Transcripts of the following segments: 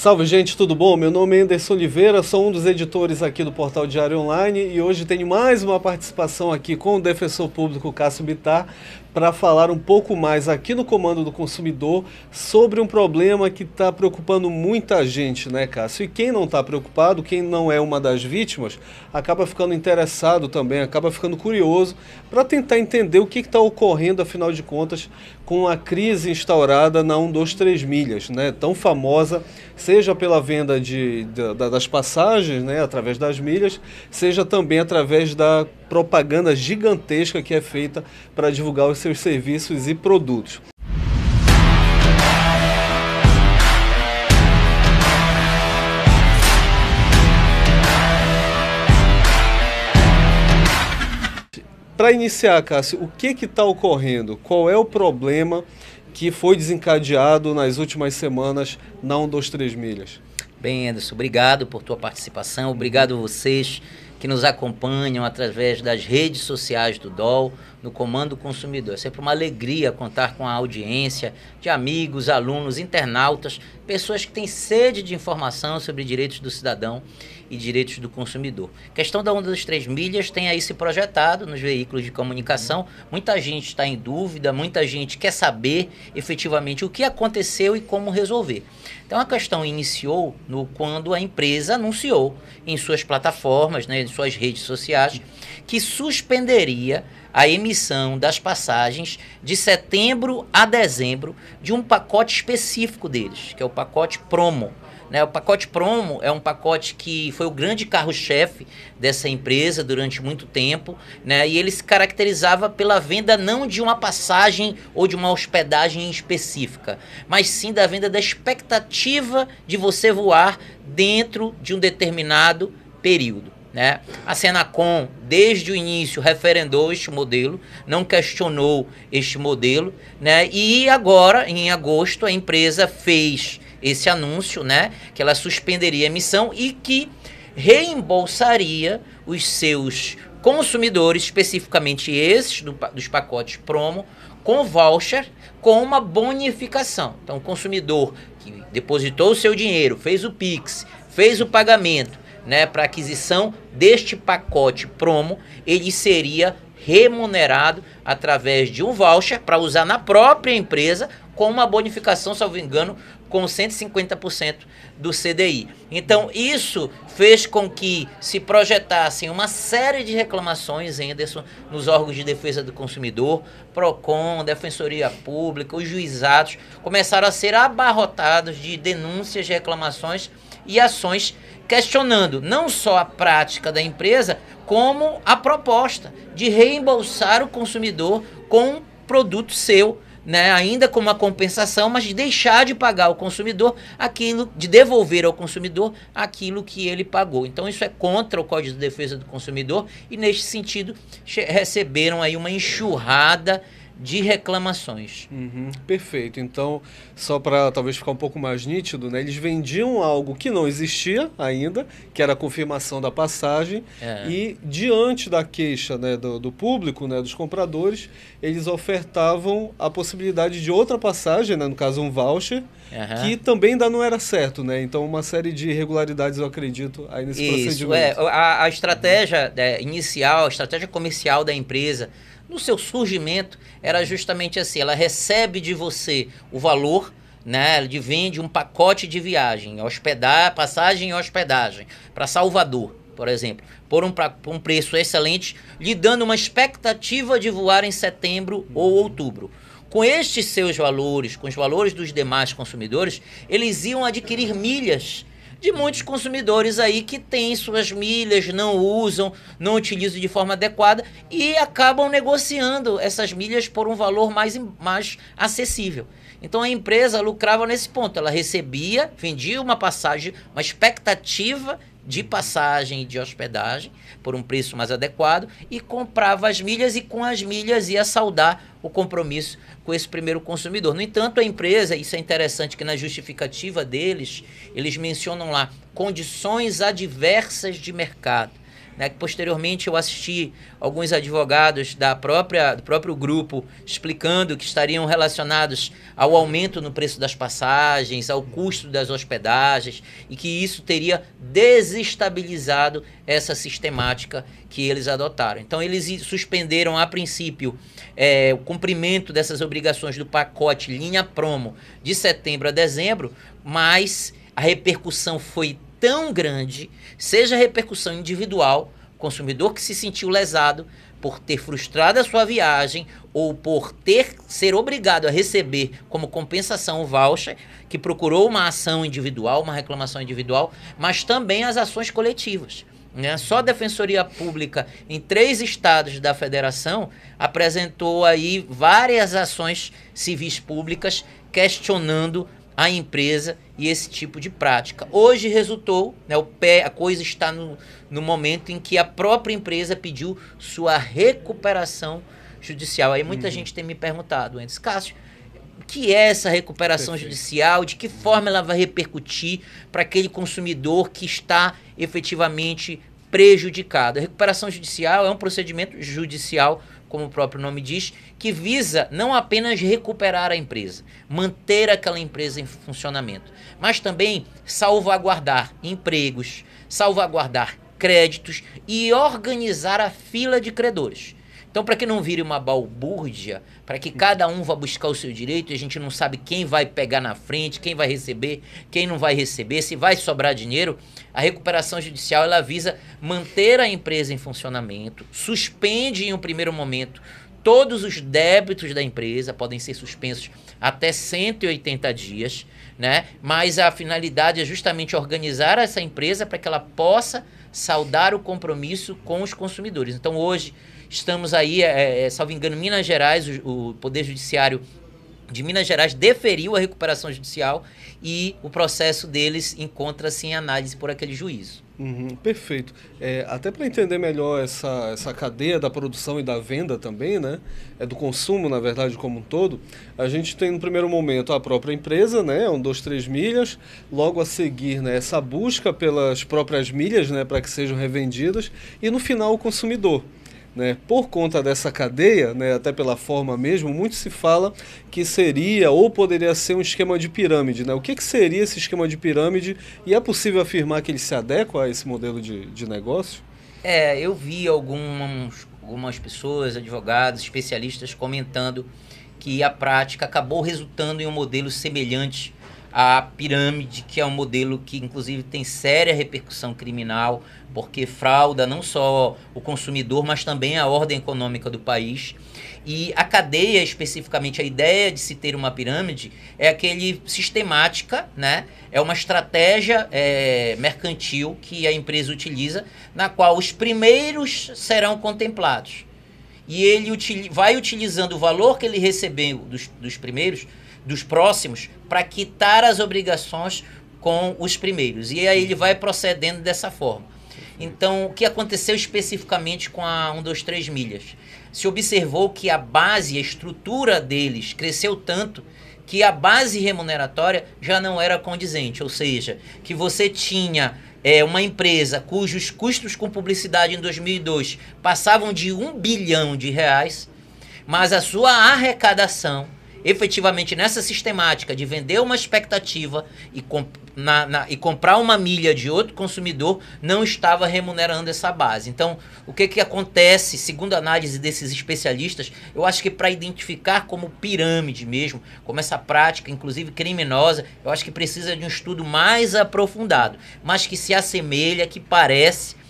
Salve, gente, tudo bom? Meu nome é Anderson Oliveira, sou um dos editores aqui do Portal Diário Online e hoje tenho mais uma participação aqui com o defensor público Cássio Bittar para falar um pouco mais aqui no Comando do Consumidor sobre um problema que está preocupando muita gente, né, Cássio? E quem não está preocupado, quem não é uma das vítimas, acaba ficando interessado também, acaba ficando curioso para tentar entender o que está ocorrendo, afinal de contas, com a crise instaurada na 123 Milhas, né, tão famosa, seja pela venda das passagens, né, através das milhas, seja também através da propaganda gigantesca que é feita para divulgar os seus serviços e produtos. Para iniciar, Cássio, o que está ocorrendo? Qual é o problema que foi desencadeado nas últimas semanas na 123 Milhas? Bem, Anderson, obrigado por tua participação, obrigado a vocês que nos acompanham através das redes sociais do DOL, no Comando Consumidor. É sempre uma alegria contar com a audiência de amigos, alunos, internautas, pessoas que têm sede de informação sobre direitos do cidadão e direitos do consumidor. A questão da 123 Milhas tem aí se projetado nos veículos de comunicação. Muita gente está em dúvida, muita gente quer saber efetivamente o que aconteceu e como resolver. Então a questão iniciou quando a empresa anunciou em suas plataformas, né, em suas redes sociais, que suspenderia a emissão das passagens de setembro a dezembro de um pacote específico deles, que é o pacote promo. O pacote promo é um pacote que foi o grande carro-chefe dessa empresa durante muito tempo, né? E ele se caracterizava pela venda não de uma passagem ou de uma hospedagem específica, mas sim da venda da expectativa de você voar dentro de um determinado período, né? A Senacom, desde o início, referendou este modelo, não questionou este modelo, né? E agora, em agosto, a empresa fez esse anúncio, né, que ela suspenderia a emissão e que reembolsaria os seus consumidores, especificamente esses dos pacotes promo, com voucher, com uma bonificação. Então, o consumidor que depositou o seu dinheiro, fez o Pix, fez o pagamento, né, para aquisição deste pacote promo, ele seria remunerado através de um voucher para usar na própria empresa com uma bonificação, salvo engano, com 150% do CDI. Então, isso fez com que se projetassem uma série de reclamações, Anderson, nos órgãos de defesa do consumidor, PROCON, Defensoria Pública, os juizados começaram a ser abarrotados de denúncias, reclamações e ações questionando não só a prática da empresa, como a proposta de reembolsar o consumidor com um produto seu, né, ainda como uma compensação, mas de deixar de pagar ao consumidor aquilo, de devolver ao consumidor aquilo que ele pagou. Então isso é contra o Código de Defesa do Consumidor e neste sentido receberam aí uma enxurrada de reclamações. Perfeito. Então, só para talvez ficar um pouco mais nítido, né, eles vendiam algo que não existia ainda, que era a confirmação da passagem, e diante da queixa, né, do público, né, dos compradores, eles ofertavam a possibilidade de outra passagem, né, no caso um voucher, que também ainda não era certo, né? Então uma série de irregularidades, eu acredito, aí nesse procedimento. A estratégia inicial, a estratégia comercial da empresa, no seu surgimento, era justamente assim: ela recebe de você o valor, né? Ela vende um pacote de viagem, passagem e hospedagem para Salvador, por exemplo, por um preço excelente, lhe dando uma expectativa de voar em setembro ou outubro. Com estes seus valores, com os valores dos demais consumidores, eles iam adquirir milhas de muitos consumidores aí que têm suas milhas, não usam, não utilizam de forma adequada e acabam negociando essas milhas por um valor mais acessível. Então a empresa lucrava nesse ponto, ela vendia uma passagem, uma expectativa de passagem e de hospedagem por um preço mais adequado e comprava as milhas e com as milhas ia saldar o compromisso com esse primeiro consumidor. No entanto, a empresa, isso é interessante que na justificativa deles, eles mencionam lá condições adversas de mercado. né, que posteriormente eu assisti alguns advogados do próprio grupo explicando que estariam relacionados ao aumento no preço das passagens, ao custo das hospedagens, e que isso teria desestabilizado essa sistemática que eles adotaram. Então eles suspenderam a princípio o cumprimento dessas obrigações do pacote linha promo de setembro a dezembro, mas a repercussão foi tão grande, seja a repercussão individual, consumidor que se sentiu lesado por ter frustrado a sua viagem ou por ser obrigado a receber como compensação o voucher, que procurou uma ação individual, uma reclamação individual, mas também as ações coletivas. Né? Só a Defensoria Pública em 3 estados da federação apresentou aí várias ações civis públicas questionando a empresa e esse tipo de prática. Hoje resultou, né, a coisa está no momento em que a própria empresa pediu sua recuperação judicial. Aí muita gente tem me perguntado antes, Cássio, o que é essa recuperação judicial? De que forma ela vai repercutir para aquele consumidor que está efetivamente prejudicado? A recuperação judicial é um procedimento judicial, como o próprio nome diz, que visa não apenas recuperar a empresa, manter aquela empresa em funcionamento, mas também salvaguardar empregos, salvaguardar créditos e organizar a fila de credores. Então, para que não vire uma balbúrdia, para que cada um vá buscar o seu direito e a gente não sabe quem vai pegar na frente, quem vai receber, quem não vai receber, se vai sobrar dinheiro, a recuperação judicial ela visa manter a empresa em funcionamento, suspende em um primeiro momento todos os débitos da empresa, podem ser suspensos até 180 dias, né? Mas a finalidade é justamente organizar essa empresa para que ela possa saldar o compromisso com os consumidores. Então, hoje, estamos aí, salvo engano, Minas Gerais, o Poder Judiciário de Minas Gerais deferiu a recuperação judicial e o processo deles encontra-se em análise por aquele juízo. Perfeito. Até para entender melhor essa cadeia da produção e da venda também, né? Do consumo, na verdade, como um todo, a gente tem no primeiro momento a própria empresa, né? 1, 2, 3 milhas, logo a seguir, né, essa busca pelas próprias milhas, né, para que sejam revendidas, e no final o consumidor. Né? Por conta dessa cadeia, né, até pela forma mesmo, muito se fala que seria ou poderia ser um esquema de pirâmide. Né? O que seria esse esquema de pirâmide e é possível afirmar que ele se adequa a esse modelo de negócio? Eu vi algumas pessoas, advogados, especialistas comentando que a prática acabou resultando em um modelo semelhante à pirâmide, que é um modelo que inclusive tem séria repercussão criminal, porque frauda não só o consumidor, mas também a ordem econômica do país. E a cadeia, especificamente, a ideia de se ter uma pirâmide é aquele sistemática, né? É uma estratégia mercantil que a empresa utiliza, na qual os primeiros serão contemplados. E ele vai utilizando o valor que ele recebeu dos primeiros, dos próximos, para quitar as obrigações com os primeiros. E aí ele vai procedendo dessa forma. Então, o que aconteceu especificamente com a 1, 2, 3 milhas? Se observou que a base, a estrutura deles cresceu tanto que a base remuneratória já não era condizente. Ou seja, que você tinha uma empresa cujos custos com publicidade em 2002 passavam de R$1 bilhão, mas a sua arrecadação efetivamente nessa sistemática de vender uma expectativa e comprar uma milha de outro consumidor não estava remunerando essa base. Então, o que acontece, segundo a análise desses especialistas, eu acho que para identificar como pirâmide mesmo, como essa prática, inclusive criminosa, eu acho que precisa de um estudo mais aprofundado, mas que se assemelha, que parece.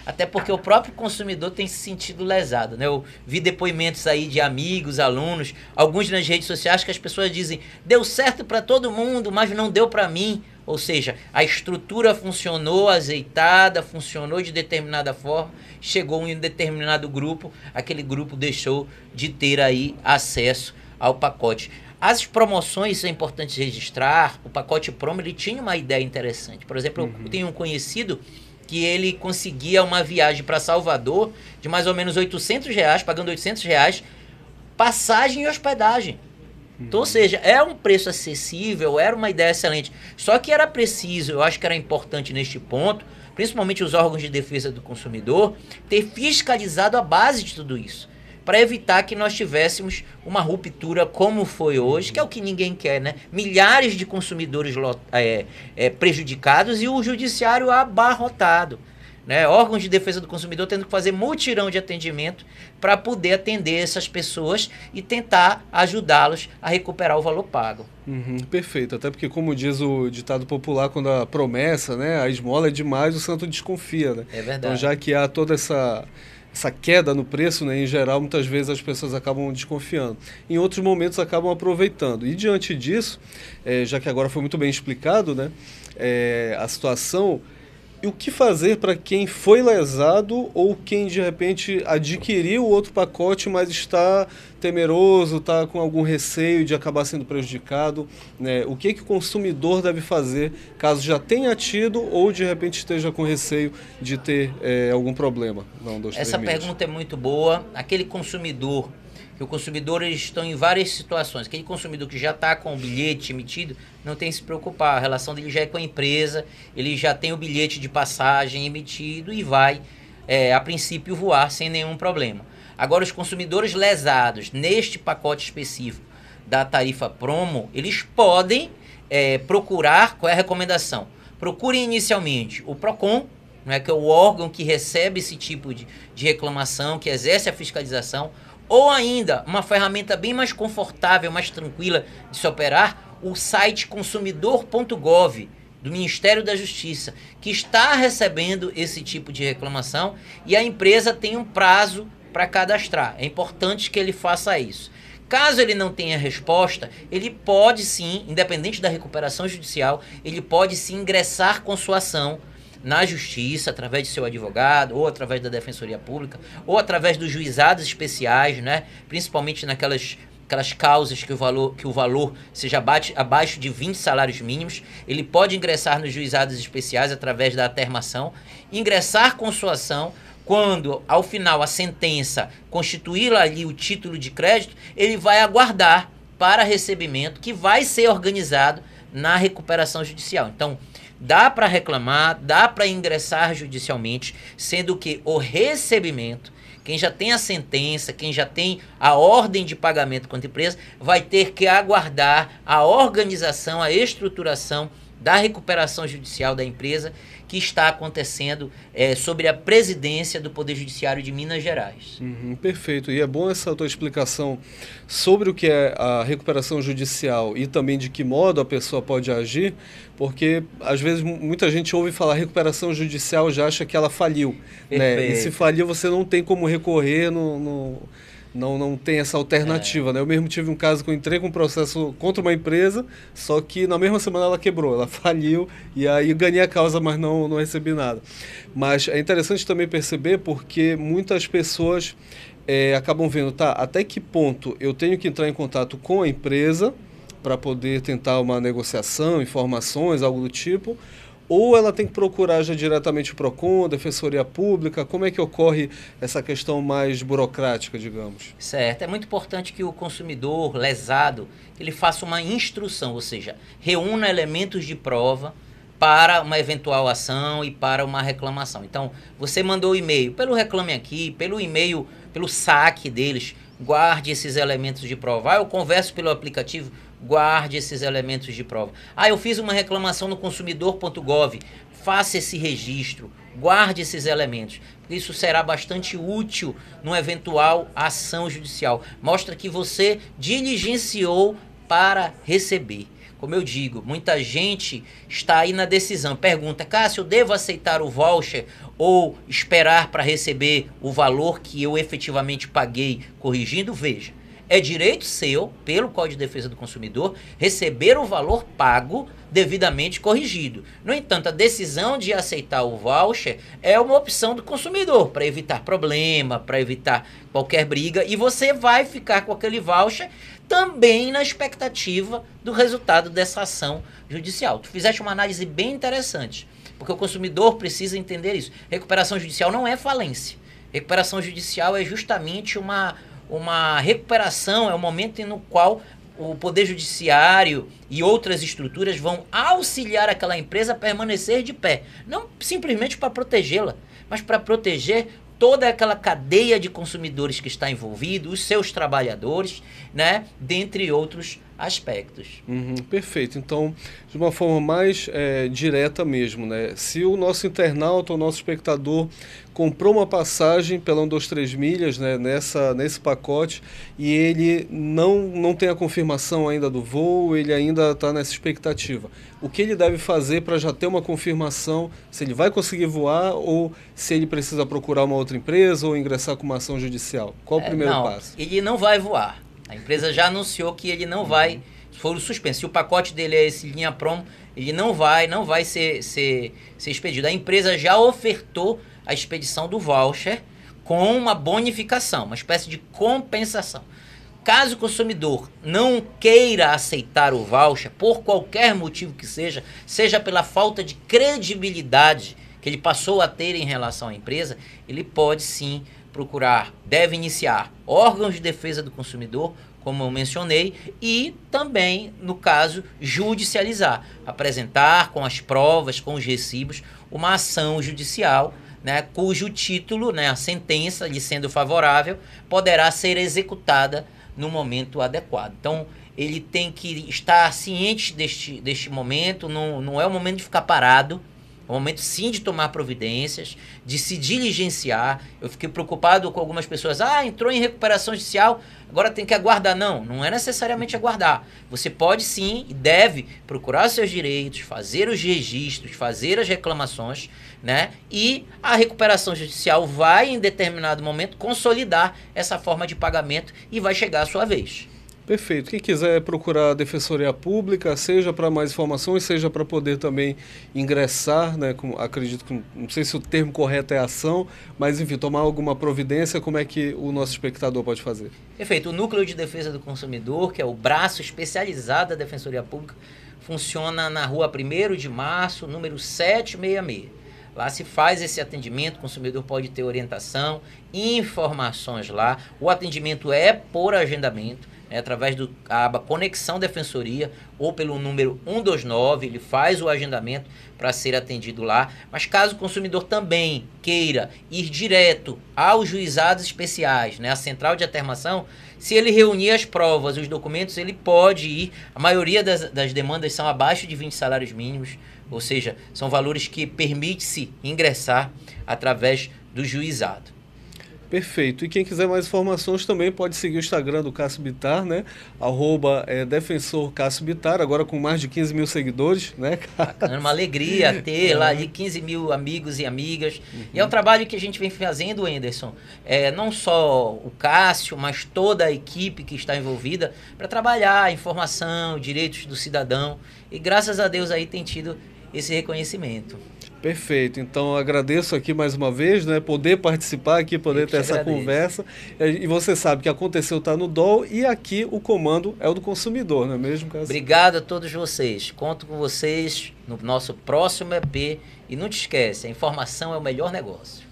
Até porque o próprio consumidor tem se sentido lesado, né? Eu vi depoimentos aí de amigos, alunos, alguns nas redes sociais que as pessoas dizem, deu certo para todo mundo, mas não deu para mim. Ou seja, a estrutura funcionou azeitada, funcionou de determinada forma, chegou em um determinado grupo, aquele grupo deixou de ter aí acesso ao pacote. As promoções, é importante registrar, o pacote promo ele tinha uma ideia interessante. Por exemplo, eu tenho um conhecido que ele conseguia uma viagem para Salvador de mais ou menos R$800, pagando R$800, passagem e hospedagem. Então, ou seja, é um preço acessível, era uma ideia excelente. Só que era preciso, eu acho que era importante neste ponto, principalmente os órgãos de defesa do consumidor, ter fiscalizado a base de tudo isso, para evitar que nós tivéssemos uma ruptura como foi hoje, que é o que ninguém quer, né? Milhares de consumidores prejudicados e o judiciário abarrotado. Né? Órgãos de defesa do consumidor tendo que fazer mutirão de atendimento para poder atender essas pessoas e tentar ajudá-los a recuperar o valor pago. Perfeito, até porque, como diz o ditado popular, quando a promessa, né, a esmola é demais, o santo desconfia. Né? É verdade. Então, já que há toda essa queda no preço, né, em geral, muitas vezes as pessoas acabam desconfiando. Em outros momentos acabam aproveitando. E diante disso, já que agora foi muito bem explicado, né, a situação... E o que fazer para quem foi lesado ou quem de repente adquiriu outro pacote, mas está temeroso, está com algum receio de acabar sendo prejudicado? Né? O que o consumidor deve fazer caso já tenha tido ou de repente esteja com receio de ter algum problema? Essa pergunta é muito boa. Aquele consumidor, que o consumidor eles estão em várias situações. Aquele consumidor que já está com o bilhete emitido, não tem que se preocupar. A relação dele já é com a empresa, ele já tem o bilhete de passagem emitido e vai, a princípio, voar sem nenhum problema. Agora, os consumidores lesados neste pacote específico da tarifa promo, eles podem procurar, qual é a recomendação? Procurem inicialmente o PROCON, né, que é o órgão que recebe esse tipo de reclamação, que exerce a fiscalização, ou ainda, uma ferramenta bem mais confortável, mais tranquila de se operar, o site consumidor.gov do Ministério da Justiça, que está recebendo esse tipo de reclamação e a empresa tem um prazo para cadastrar. É importante que ele faça isso. Caso ele não tenha resposta, ele pode sim, independente da recuperação judicial, ele pode sim ingressar com sua ação na justiça, através de seu advogado, ou através da Defensoria Pública, ou através dos juizados especiais, né? Principalmente naquelas causas que o valor seja abaixo de 20 salários mínimos. Ele pode ingressar nos juizados especiais através da atermação, ingressar com sua ação. Quando, ao final, a sentença constituir ali o título de crédito, ele vai aguardar para recebimento, que vai ser organizado na recuperação judicial. Então, dá para reclamar, dá para ingressar judicialmente, sendo que o recebimento, quem já tem a sentença, quem já tem a ordem de pagamento contra a empresa, vai ter que aguardar a organização, a estruturação da recuperação judicial da empresa, que está acontecendo sobre a presidência do Poder Judiciário de Minas Gerais. Perfeito. E é bom essa tua explicação sobre o que é a recuperação judicial e também de que modo a pessoa pode agir, porque às vezes muita gente ouve falar recuperação judicial, já acha que ela faliu. Né? E se faliu, você não tem como recorrer, não tem essa alternativa, né? Eu mesmo tive um caso que eu entrei com um processo contra uma empresa, só que na mesma semana ela quebrou, ela faliu e aí ganhei a causa, mas não recebi nada. Mas é interessante também perceber porque muitas pessoas acabam vendo, até que ponto eu tenho que entrar em contato com a empresa para poder tentar uma negociação, informações, algo do tipo, ou ela tem que procurar já diretamente o PROCON, a Defensoria Pública? Como é que ocorre essa questão mais burocrática, digamos? Certo. É muito importante que o consumidor lesado ele faça uma instrução, ou seja, reúna elementos de prova para uma eventual ação e para uma reclamação. Então, você mandou o e-mail, pelo Reclame Aqui, pelo e-mail, pelo saque deles, guarde esses elementos de prova. Eu converso pelo aplicativo, guarde esses elementos de prova. Eu fiz uma reclamação no consumidor.gov, faça esse registro, guarde esses elementos. Isso será bastante útil numa eventual ação judicial. Mostra que você diligenciou para receber. Como eu digo, muita gente está aí na decisão. Pergunta, Cássio, eu devo aceitar o voucher ou esperar para receber o valor que eu efetivamente paguei corrigindo? Veja, é direito seu, pelo Código de Defesa do Consumidor, receber o valor pago devidamente corrigido. No entanto, a decisão de aceitar o voucher é uma opção do consumidor para evitar problema, para evitar qualquer briga, e você vai ficar com aquele voucher também na expectativa do resultado dessa ação judicial. Tu fizeste uma análise bem interessante, porque o consumidor precisa entender isso. Recuperação judicial não é falência. Recuperação judicial é justamente uma recuperação, é o momento no qual o Poder Judiciário e outras estruturas vão auxiliar aquela empresa a permanecer de pé. Não simplesmente para protegê-la, mas para proteger toda aquela cadeia de consumidores que está envolvido, os seus trabalhadores, né, dentre outros aspectos. Perfeito. Então, de uma forma mais direta mesmo, né? Se o nosso internauta, o nosso espectador comprou uma passagem pela 123 milhas, né, nesse pacote, e ele não tem a confirmação ainda do voo, ele ainda está nessa expectativa. O que ele deve fazer para já ter uma confirmação se ele vai conseguir voar ou se ele precisa procurar uma outra empresa ou ingressar com uma ação judicial? Qual o primeiro passo? Ele não vai voar. A empresa já anunciou que ele não vai, for o suspenso. Se o pacote dele é esse linha promo, ele não vai ser expedido. A empresa já ofertou a expedição do voucher com uma bonificação, uma espécie de compensação. Caso o consumidor não queira aceitar o voucher, por qualquer motivo que seja pela falta de credibilidade que ele passou a ter em relação à empresa, ele pode sim deve iniciar órgãos de defesa do consumidor, como eu mencionei, e também, no caso, judicializar, apresentar com as provas, com os recibos, uma ação judicial, né, cujo título, né, a sentença, lhe sendo favorável, poderá ser executada no momento adequado. Então, ele tem que estar ciente deste momento, não é o momento de ficar parado, é o momento sim de tomar providências, de se diligenciar. Eu fiquei preocupado com algumas pessoas, entrou em recuperação judicial, agora tem que aguardar. Não é necessariamente aguardar. Você pode sim e deve procurar seus direitos, fazer os registros, fazer as reclamações, né? E a recuperação judicial vai, em determinado momento, consolidar essa forma de pagamento e vai chegar a sua vez. Perfeito. Quem quiser procurar a Defensoria Pública, seja para mais informações, seja para poder também ingressar, né, acredito que, não sei se o termo correto é ação, mas enfim, tomar alguma providência, como é que o nosso espectador pode fazer? Perfeito. O Núcleo de Defesa do Consumidor, que é o braço especializado da Defensoria Pública, funciona na rua 1º de março, número 766. Lá se faz esse atendimento, o consumidor pode ter orientação, informações lá. O atendimento é por agendamento, através da aba Conexão Defensoria ou pelo número 129, ele faz o agendamento para ser atendido lá. Mas caso o consumidor também queira ir direto aos juizados especiais, né, a central de atermação, se ele reunir as provas, os documentos, ele pode ir. A maioria das demandas são abaixo de 20 salários mínimos, ou seja, são valores que permite-se ingressar através do juizado. Perfeito. E quem quiser mais informações também pode seguir o Instagram do Cássio Bittar, né? @Defensor Cássio Bittar, agora com mais de 15 mil seguidores, né? Bacana, uma alegria ter lá ali 15 mil amigos e amigas. E é um trabalho que a gente vem fazendo, Anderson. Não só o Cássio, mas toda a equipe que está envolvida para trabalhar a informação, direitos do cidadão. E graças a Deus aí tem tido esse reconhecimento. Perfeito, então agradeço aqui mais uma vez, né, poder participar aqui, poder ter essa conversa, e você sabe que aconteceu tá no DOL e aqui o comando é o do consumidor, não é mesmo, Cássio? Obrigado a todos vocês, conto com vocês no nosso próximo EP e não te esquece, a informação é o melhor negócio.